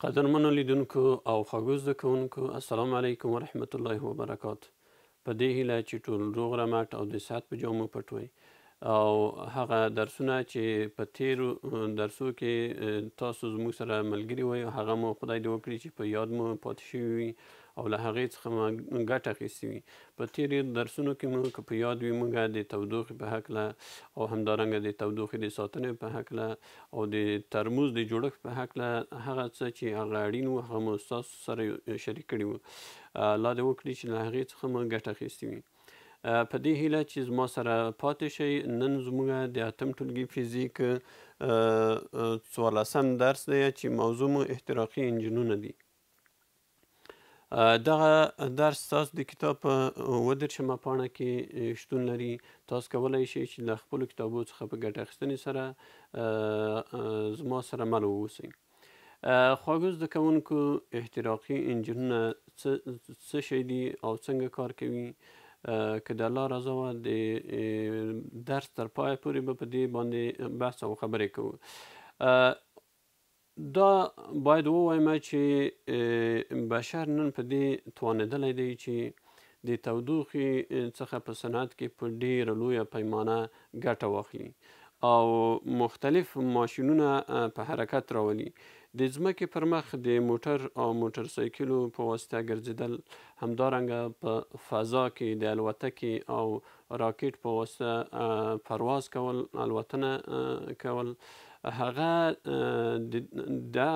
قدرمنو لیدونکو او خوږو زده کوونکو السلام علیکم ورحمت الله وبرکاته. په دې هیله چې ټول روغ رمټ او د صحت په جامو پټ وئ او هغه درسونه چې په تیرو درسو کې تاسو زموږ سره ملګري وئ هغه مو خدای دې وکړي چې په یاد مو پاتې شوي وي او له هغې څخه مو ګټه اخیستې وي. په تیرو درسونو کې مو که په یاد وي موږ د تودوخې په هکله او همدارنګه د تودوخې د ساتنې په هکله او د ترموز د جوړښت په هکله هغه څه چې هغه اړین وو هغه مو ستاسو سره شریک کړي وو. الله دې وکړي چې له هغې څخه مو ګټه اخیستې وي. په دې هیله چې زما سره پاتې شئ. نن زموږ د اتم ټولګي فزیک 14م درس دی چې موضوع مو احتراقي انجنونه دي. دغه درس تاسو د کتاب په 32مه پاڼه کې شتون لري. تاسو کولی شئ چې له خپلو کتابو څخه په ګټه اخیستنې سره زما سره مل واوسئ. خواږه زده کوونکو احتراقي انجنونه څه شی دي او څنګه کار کوي؟ که د الله رضا وه د درس تر پایه پورې به په دې باندې بحث او خبرې کوو. دا باید ووایم چې بشر نن په دې توانېدلی دی چې د تودوخې څخه په صنعت کې په ډېره لویه پیمانه ګټه واخلي او مختلف ماشینونه په حرکت راولي. د ځمکې پر مخ د موټر او موټر سایکلو په واسطه ګرځېدل، همدارنګه په فضا کې د الوتکې او راکټ په واسطه پرواز کول، الوتنه کول، هغه دا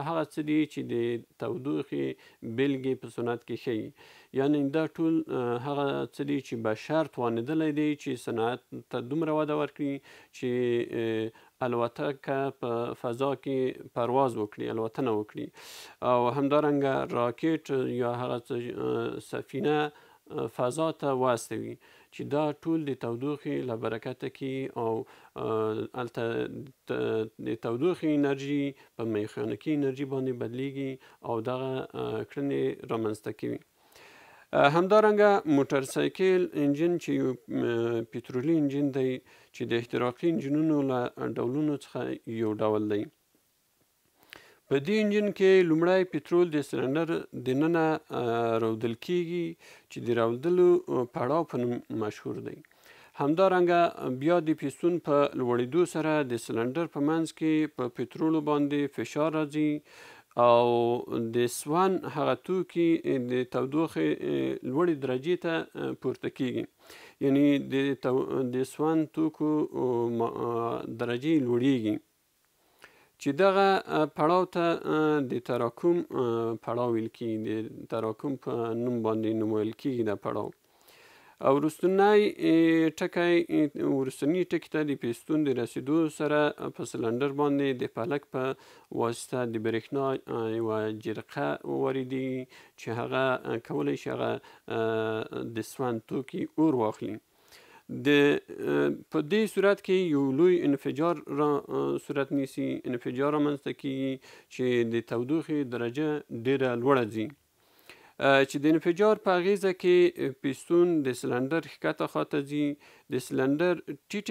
هغه څه دي چې د تودوخې بیلګې په صنعت کې ښیي. یعنې دا ټول هغه څه دي چې بشر توانېدلی دی چې صنعت ته دومره وده ورکړي چې الوتکه په فضا کې پرواز وکړي، الوتنه وکړي او همدارنګه راکټ یا هغه سفینه فضا ته واستوي چې دا ټول د تودوخې له برکته کې او هلته د تودوخې انرژي په میخانیکي انرژي باندې بدلیږي او دغه کړنې رامنځته کوي. همدارنګه موټر سایکل انجن چې یو پترولي انجن دی چې د احتراقي انجنونو له ډولونو څخه یو ډول دی. په دې انجن کې لومړی پترول د سلنډر دننه راودل کیږي چې د راودلو پړاو په نوم مشهور دی. همدارنګه بیا د پیستون په لوړېدو سره د سلنډر په منځ کې په پترولو باندې فشار راځي او د سون هغه توکي د تودوخې لوړې درجې ته پورته کیږي. یعنې د سون توکو درجې لوړیږي چې دغه پړاو ته د تراکم پړاو ویل کیږي. د تراکم په نوم باندې نومول کیږي دا پړاو. او وروستنی ټکي ته د پیستون د رسیدو سره په سلنډر باندې د پلک په واسطه د برېښنا یوه جرقه واردېږي چې هغه کولی شي هغه د سون توکي اور واخلي. په دې صورت کې یو لوی انفجار صورت نیسي، انفجار رامنځته کیږي چې د تودوخې درجه ډیره لوړه ځي چې د انفجار په اغیزه کې پیستون د سلنډر ښکته خواته ځي. د سلنډر ټیټ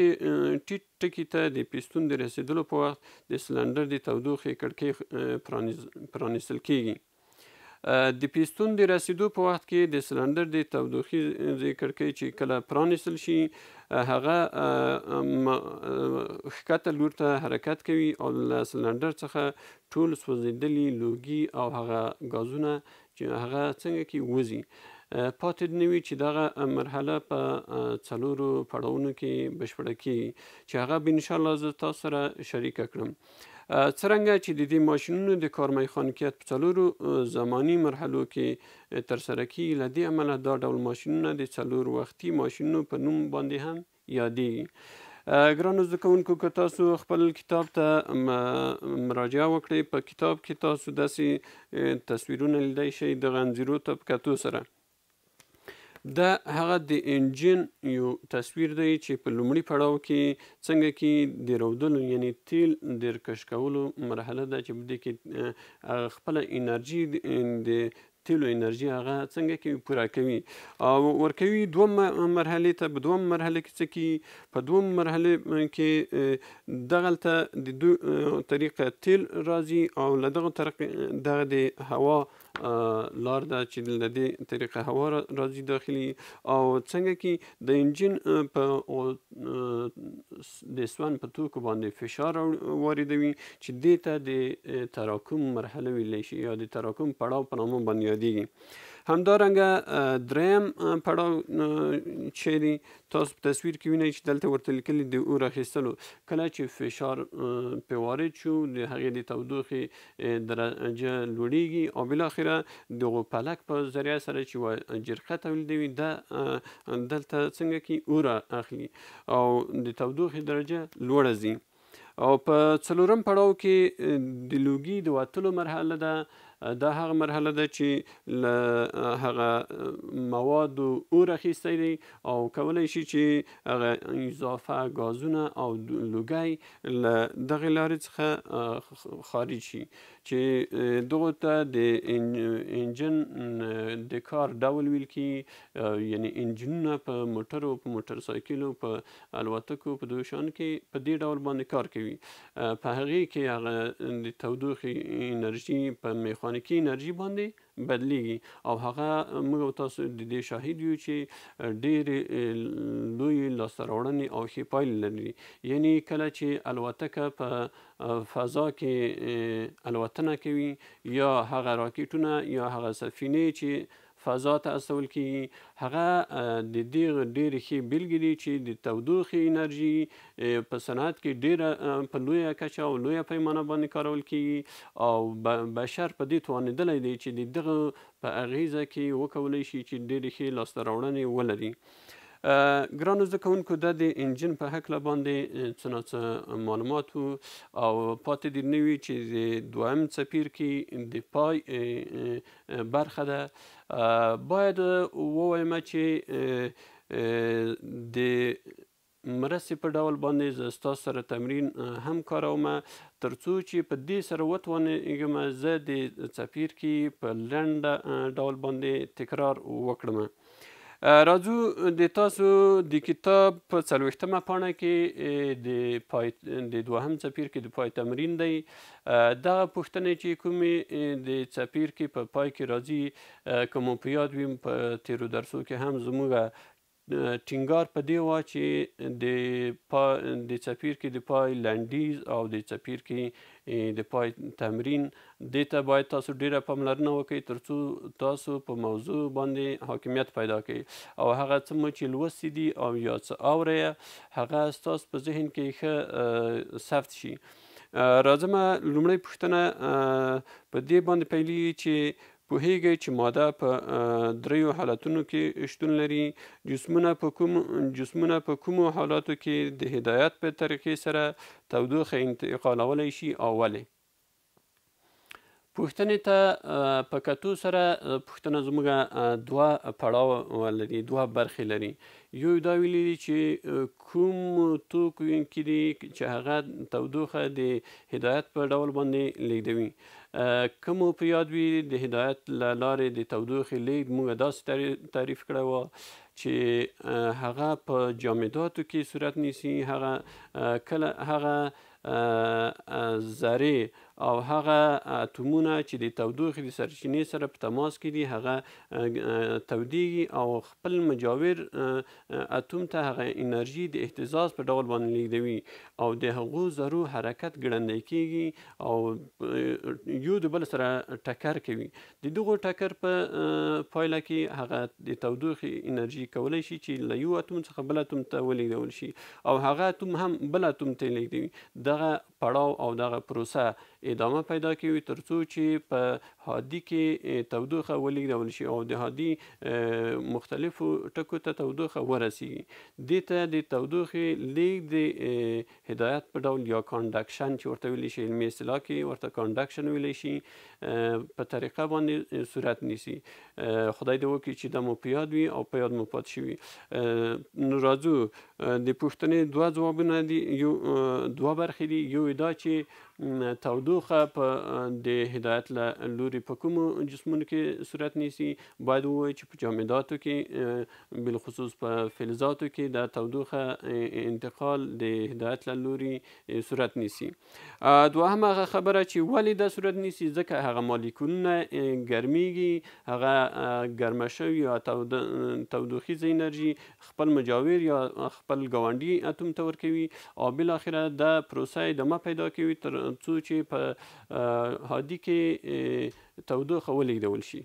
ټکي ته د پیستون د رسیدلو په وخت د سلنډر د تودوخې کړکۍ پرانیستل کیږي. د پیستون د رسیدو په وخت کې د سلنډر د تودوخې کړکۍ چې کله پرانیستل شي هغه ښکته لور ته حرکت کوي او له سلنډر څخه ټول سوځېدلي لوګي او هغه ګازونه چې هغه څنګه کې وځي پاتې نه وي چې دغه مرحله په 4 پړاوونو کې بشپړه کیږي چې هغه به انشاءالله زه تاسو سره شریکه کړم. څرنګه چې د دې ماشینونو د کار میخانیکیت په 4 زماني مرحلو کې ترسره کیږي. له دې امله دا ډول ماشینونه د 4 وختي ماشینونو په نوم باندې هم یادېږي. ګرانو زده کوونکو که تاسو خپل کتاب ته مراجعه وکړئ په کتاب کې تاسو داسې تصویرونه لیدی شئ د غنځیرو ته په کتو سره. دا هغه د انجن یو تصویر دی چې په لومړي پړاو کې څنګه کې د راودلو یعنی تیل د کش کولو مرحله ده چې په دې کې خپله انرژي د تیلو انرژي هغه څنګه کوي پوره کوي او ورکوي دوه مرحلې ته. په دوم مرحله کې څه کوي؟ په دوم مرحله کې دغلته د دوی طریقه تیل راځي او له دغه دغه د هوا لار ده چې له دې طریقه هوا راځي داخلي او څنګه کې د انجن په د سون په توکو باندې فشار واردوي چې دې ته د تراکم مرحله ویلی شي یا د تراکم پړاو په نامه باندې یادیږي. همدارنګه دریم پړاو چې دی تاسو په تصویر کې وینئ چې دلته ورته لیکلي د اور اخیستلو. کله چې فشار پرې وارد شو د هغې د تودوخې درجه لوړیږي او بالاخره دغو پلک په ذریعه سره چې جرقه تولیدوي دا دلته څنګه کې اور اخلي او د تودوخې درجه لوړه ځي. او په څلورم پړاو کې د لوګي د وتلو مرحله ده. دا هغه مرحله ده چې له هغه موادو اور اخیستی دی او کولی شي چې هغه اضافه ګازونه او لوګی له دغې لارې څخه خارج شي چې دغو ته د انجن د کار ډول ویل کېږي. یعنې انجنونه په موټرو، په موټر سایکلو، په الوتکو، په دغو شیانو کې په دې ډول باندې کار کوي. په هغې کې هغه د تودوخې انرژي په میخانیکي انرژي باندې بدلیږي او هغه موږ او تاسو د دې شاهد یو چې ډېرې لویې لاسته راوړنې او ښې پایلې لري. یعنې کله چې الوتکه په فضا کې الوتنه کوي یا هغه راکټونه یا هغه سفینې چې فضا ته استول کېږي هغه د دې ډېرې ښې بېلګې دي چې د تودوخې انرژي په صنعت کې ډېره په لویه کچه او لویه پیمانه باندې کارول کېږي او بشر په دې توانېدلی دی چې د دغه په اغیزه کې وکولی شي چې ډېرې ښې لاسته راوړنې ولري. ګرانو زده کوونکو دا د انجن په هکله باندې څه ناڅه معلومات و او پاتې دې نه وي چې د دویم څپرکي کې د پای برخه ده. باید ووایم چې د مرستې په ډول باندې زه ستاسو سره تمرین هم کاروم تر څو چې په دې سره وتوانېږم زه د څپرکي په لنډه ډول باندې تکرار وکړم. راځو د تاسو د کتاب په 40مه پاڼه کې د دوهم څپرکي د پای تمرین دی. دغه پوښتنې چې کومې د څپرکي په پای کې راځي که مو په یاد وي په تیرو درسو کې هم زموږ ټینګار په دې وه چې د څپرکي د پای لنډیز او د څپرکي د پای تمرین دې ته باید تاسو ډېره پاملرنه وکړئ تر څو تاسو په موضوع باندې حاکمیت پیدا کړئ او هغه څه مو چې لوستي دي او یا څه اورئ هغه ستاسو په ذهن کې ښه ثبت شي. راځمه لومړۍ پوښتنه په دې باندې پیلېږي چې پوهیږئ چې ماده په دریو حالتونو کې شتون لري. جسمونه په کومو حالاتو کې د هدایت په طریقې سره تودوخه انتقالولی شي او ولې؟ پوښتنې ته په کتو سره پوښتنه زموږ دوه پړاو لري، دوه برخې لري. یو دا ویلي دي چې کوم توکو کې دي چې هغه تودوخه د هدایت په ډول باندې لیږدوي. که مو په یاد وي د هدایت له لارې د تودوخې لیږد موږ داسې تعریف کړی وه چې هغه په جامداتو کې صورت نیسي. هغه ذرې او هغه اتومونه چې د تودوخې د سرچینې سره په تماس کې دي هغه تودیږي او خپل مجاور اتوم ته هغه انرژي د اهتزاز په ډول باندې لیږدوي او د هغو ذرو حرکت ګړندی کېږي او یو د بل سره ټکر کوي. د دغو ټکر په پایله کې هغه د تودوخې انرژي کولی شي چې له یو اتوم څخه بل اتوم ته ولیږدول شي او هغه اتوم هم بل اتوم ته لیږدوي. دغه پړاو او دغه پروسه ادامه پیدا کوي تر څو چې په هادي کې تودوخه ولیږدول شي او د هادي مختلفو ټکو ته تودوخه ورسیږي. دې ته د تودوخې لیږد د هدایت په ډول یا کانډکشن چې ورته ویلی شي علمي اصطلاح کې ورته کانډکشن ویلی شي په طریقه باندې صورت نیسي. خدای دې وکړي چې دا مو په یاد وي او په یاد مو پاتې شي وي. نو راځو د پوښتنې دوه ځوابونه دي، دوه برخې دي. یو دا چې تودوخه په د هدایت له لوري په کومو جسمونو کې صورت نیسي. باید ووایو چې په جامداتو کې بالخصوص په فلزاتو کې د تودوخه انتقال د هدایت له لوري صورت نیسي. دوهم هغه خبره چې ولې دا صورت نیسي، ځکه هغه مالیکولونه ګرمیږي، هغه ګرمه شوي یا تودوخیزه انرژي خپل مجاور یا خپل ګاونډي اتوم ته ورکوي او بالاخره دا پروسه ادامه پیدا کوي تر څو چې په هادي کې تودوخه ولیږدول شي.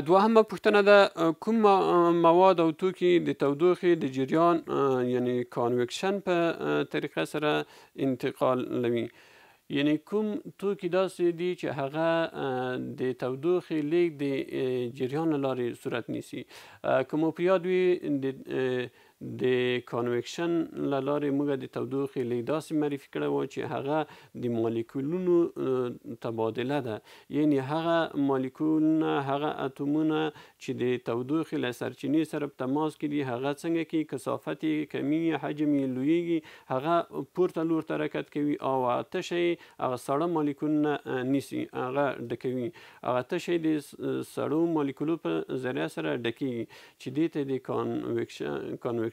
دوهمه پوښتنه ده کوم مواد او توکي د تودوخې د جریان یعنی کانویکشن په طریقه سره انتقالوي. یعنی کوم توکي داسې دي چې هغه د تودوخې لیږد د جریان له لارې صورت نیسي. که مو په یاد وي د کانویکشن له لارې موږ د تودوخې لیږد داسې معرفي کړی و چې هغه د مالیکولونو تبادله ده. یعنی هغه مالیکولونه، هغه اتومونه چې د تودوخې له سرچینې سره په تماس کې دي، هغه څنګه کې کثافت یې کمیږي، حجم یې لویږي، هغه پورته لور ته حرکت کوي او تشه یې هغه ساړه مالیکولونه نیسي، هغه ډکوي. هغه تشه یې د سړو مالیکولو په ذریعه سره ډکیږي چې دې ته د کانویکشن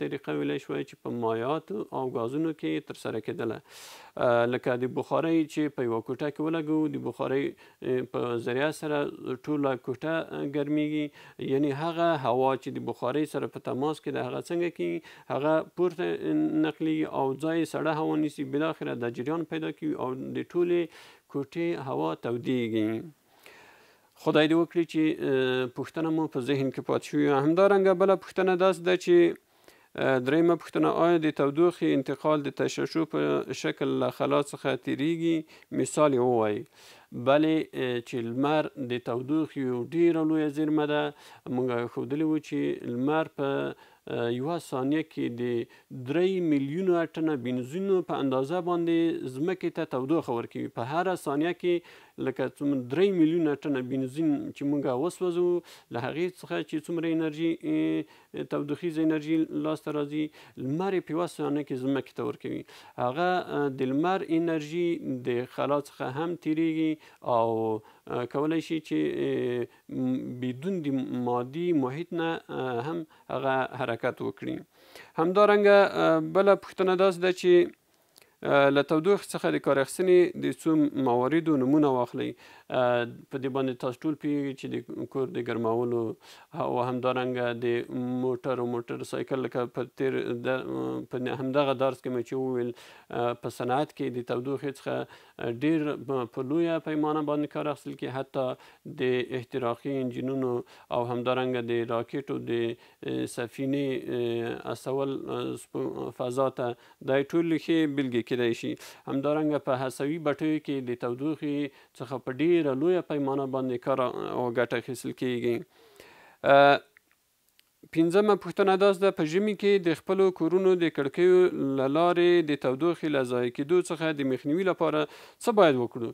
طریقه ویلی شوی چې په مایعاتو او ګازونو کې ترسره کېدله. لکه د بخارۍ چې په یوه کوټه کې ولګوو، د بخارۍ په ذریعه سره ټوله کوټه ګرمیږي. یعنی هغه هوا چې د بخارۍ سره په تماس کې ده هغه څنګه کېږي، هغه پورته نقلیږي او ځای سړه هوا نیسي، بالاخره د جریان پیدا کوي او د ټولې کوټې هوا تودیږي. خدای دې وکړي چې پوښتنه مو په ذهن کې پاتې شوې. همدارنګه بله پوښتنه داسې ده چې دریمه پوښتنه، آیا د تودوخې انتقال د تشعشع په شکل له خلا څخه تیریږي؟ مثال یې ووایي. بلې چې لمر د تودوخې یو ډېره لویه زیرمه ده. موږ ښودلي وو چې لمر په یوه ثانیه کې د 3 میلیونه ټنه بنزینو په اندازه باندې ځمکې ته تودوخه ورکوي. په هره ثانیه کې لکه 3 میلیونه ټنه بنزین چې موږ وسوځوو، له هغې څخه چې څومره انرژي تودوخیزه انرژي لاسته راځي، لمر یې په یوه ثانیه کې ځمکې ته ورکوي. هغه د لمر انرژي د خلا څخه هم تیریږي او کولی شي چې بدون د مادي محیط نه هم هغه حرکت وکړي. همدارنګه بله پوښتنه داسې ده چې له تودوخې څخه د کار اخیستنې د څو مواردو نومونه واخلئ. په دې باندې تاسو ټول پوهېږئ چې د کور د ګرمولو او همدارنګه د موټر سایکل، لکه په همدغه درس کې مې چې وویل په صنعت کې د تودوخې څخه ډېر په لویه پیمانه باندې کار اخیستل کېږي، حتی د احتراقي انجینونو او همدارنګه د راکټو د سفینې استول فضا ته، دا ټول ښې بېلګې کېدای شي. همدارنګه په هڅوي بټیو کې د تودوخې څخه په ډېره لویه پیمانه باندې کار او ګټه اخیستل کېږي. پنځمه پوښتنه داسې ده، په ژمي کې د خپلو کورونو د کړکیو له لارې د تودوخې له ضایع کېدو څخه د مخنیوي لپاره څه باید وکړو؟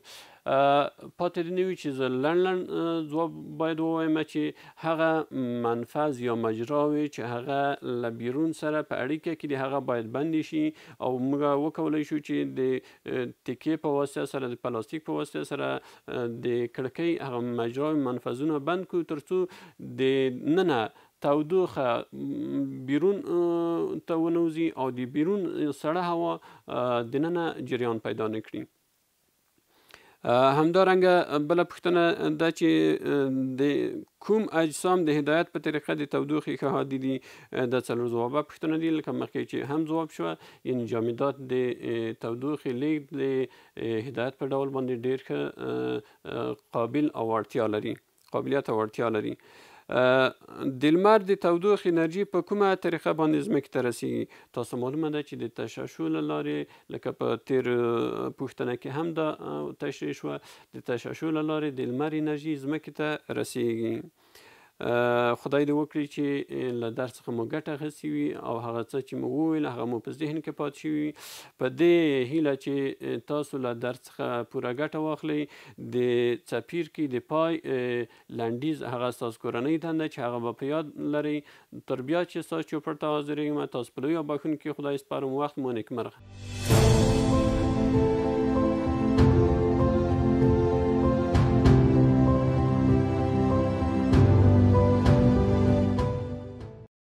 پاتې دې نه وي چې زه لنډ ځواب باید ووایم چې هغه منفذ یا مجراوې چې هغه له بیرون سره په اړیکه کې دي هغه باید بندې شي او موږ وکولی شو چې د تکې په واسطه سره، د پلاستیک په واسطه سره د کړکۍ هغه مجراوې منفذونه بند کړو تر څو د ننه تودوخه بیرون ته ونوځي او د بیرون سړه هوا د ننه جریان پیدا نه کړي. همدارنګه بله پوښتنه ده چې د کوم اجسام د هدایت په طریقه د تودوخې ښه هادي دي؟ دا څلور ځوابه پوښتنه دي، لکه مخکې چې هم ځواب شوه. یعنې جامدات د تودوخې لیږد د هدایت په ډول باندې ډېر ښه قابلیت او وړتیا لري. د لمر د تودوخې انرژي په کومه طریقه باندې ځمکې ته رسیږي؟ تاسو معلومه ده چې د تشعشع له لارې، لکه په تیر پوښتنه کې هم دا تشریح شوه، د تشعشع له لارې د لمر انرژي ځمکې ته رسیږي. خدای دې وکړي چې له درس څخه مو ګټه اخیستې وي او هغه څه چې مو وویل هغه مو په ذهن کې پاتې شوي وي. په دې هیله چې تاسو له درس څخه پوره ګټه واخلئ. د څپرکي د پای لنډیز هغه ستاسو کورنۍ دنده چې هغه به په یاد لرئ. تر بیا چې ستاسو چوپړ ته حاضرېږم، تاسو په لویه بښونکي خدای سپارم. وخت مو نیکمرغه.